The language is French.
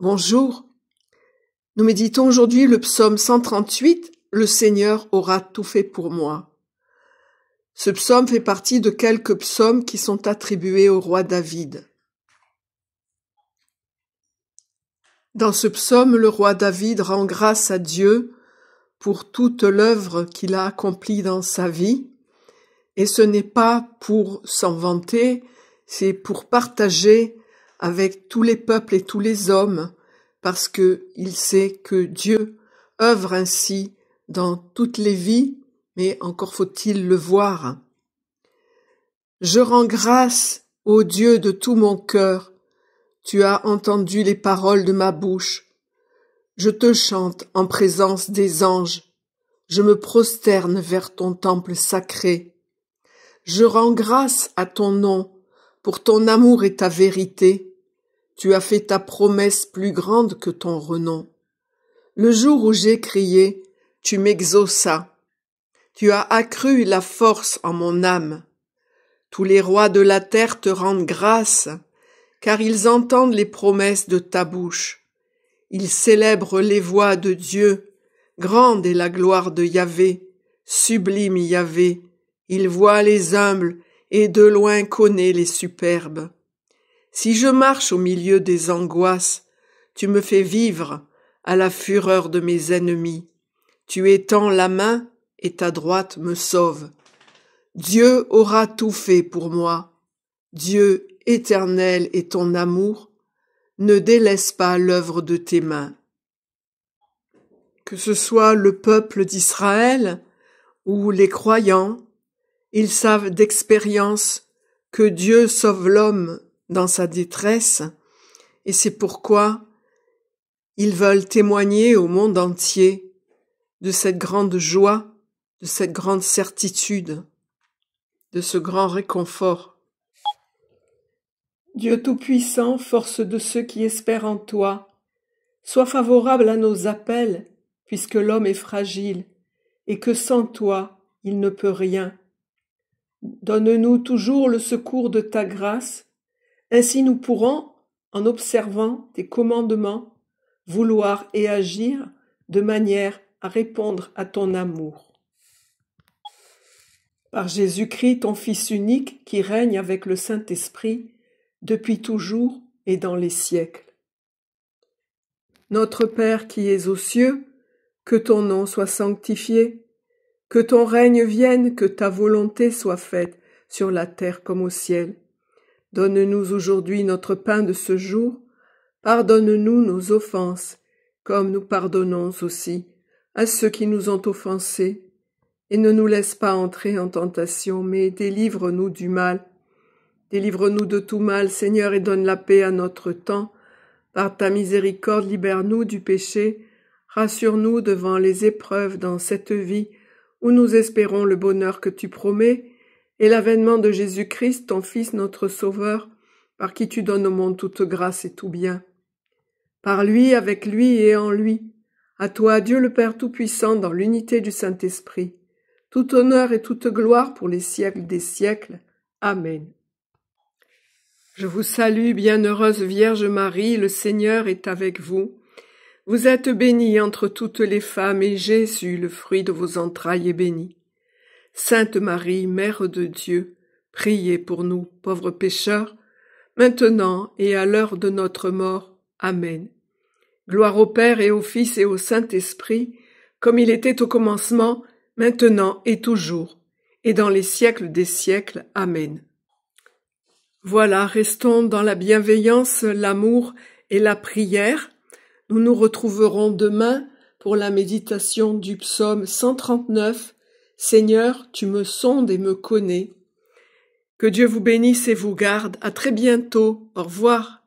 Bonjour, nous méditons aujourd'hui le psaume 138, « Le Seigneur aura tout fait pour moi ». Ce psaume fait partie de quelques psaumes qui sont attribués au roi David. Dans ce psaume, le roi David rend grâce à Dieu pour toute l'œuvre qu'il a accomplie dans sa vie, et ce n'est pas pour s'en vanter, c'est pour partager avec tous les peuples et tous les hommes, parce qu'il sait que Dieu œuvre ainsi dans toutes les vies, mais encore faut-il le voir. Je rends grâce au Dieu de tout mon cœur, tu as entendu les paroles de ma bouche. Je te chante en présence des anges, je me prosterne vers ton temple sacré. Je rends grâce à ton nom, pour ton amour et ta vérité. Tu as fait ta promesse plus grande que ton renom. Le jour où j'ai crié, tu m'exauças. Tu as accru la force en mon âme. Tous les rois de la terre te rendent grâce, car ils entendent les promesses de ta bouche. Ils célèbrent les voies de Dieu. Grande est la gloire de Yahvé, sublime Yahvé. Il voit les humbles et de loin connaît les superbes. Si je marche au milieu des angoisses, tu me fais vivre à la fureur de mes ennemis. Tu étends la main et ta droite me sauve. Dieu aura tout fait pour moi. Dieu éternel est ton amour. Ne délaisse pas l'œuvre de tes mains. Que ce soit le peuple d'Israël ou les croyants, ils savent d'expérience que Dieu sauve l'homme dans sa détresse, et c'est pourquoi ils veulent témoigner au monde entier de cette grande joie, de cette grande certitude, de ce grand réconfort. Dieu Tout-Puissant, force de ceux qui espèrent en toi, sois favorable à nos appels, puisque l'homme est fragile, et que sans toi, il ne peut rien. Donne-nous toujours le secours de ta grâce, ainsi nous pourrons, en observant tes commandements, vouloir et agir de manière à répondre à ton amour. Par Jésus-Christ, ton Fils unique, qui règne avec le Saint-Esprit, depuis toujours et dans les siècles. Notre Père qui es aux cieux, que ton nom soit sanctifié, que ton règne vienne, que ta volonté soit faite sur la terre comme au ciel. Donne-nous aujourd'hui notre pain de ce jour. Pardonne-nous nos offenses, comme nous pardonnons aussi à ceux qui nous ont offensés. Et ne nous laisse pas entrer en tentation, mais délivre-nous du mal. Délivre-nous de tout mal, Seigneur, et donne la paix à notre temps. Par ta miséricorde, libère-nous du péché. Rassure-nous devant les épreuves dans cette vie, où nous espérons le bonheur que tu promets, et l'avènement de Jésus-Christ, ton Fils, notre Sauveur, par qui tu donnes au monde toute grâce et tout bien. Par lui, avec lui et en lui, à toi, Dieu le Père Tout-Puissant, dans l'unité du Saint-Esprit, tout honneur et toute gloire pour les siècles des siècles. Amen. Je vous salue, bienheureuse Vierge Marie, le Seigneur est avec vous. Vous êtes bénie entre toutes les femmes, et Jésus, le fruit de vos entrailles, est béni. Sainte Marie, Mère de Dieu, priez pour nous, pauvres pécheurs, maintenant et à l'heure de notre mort. Amen. Gloire au Père et au Fils et au Saint-Esprit, comme il était au commencement, maintenant et toujours, et dans les siècles des siècles. Amen. Voilà, restons dans la bienveillance, l'amour et la prière. Nous nous retrouverons demain pour la méditation du psaume 139. Seigneur, tu me sondes et me connais. Que Dieu vous bénisse et vous garde. À très bientôt. Au revoir.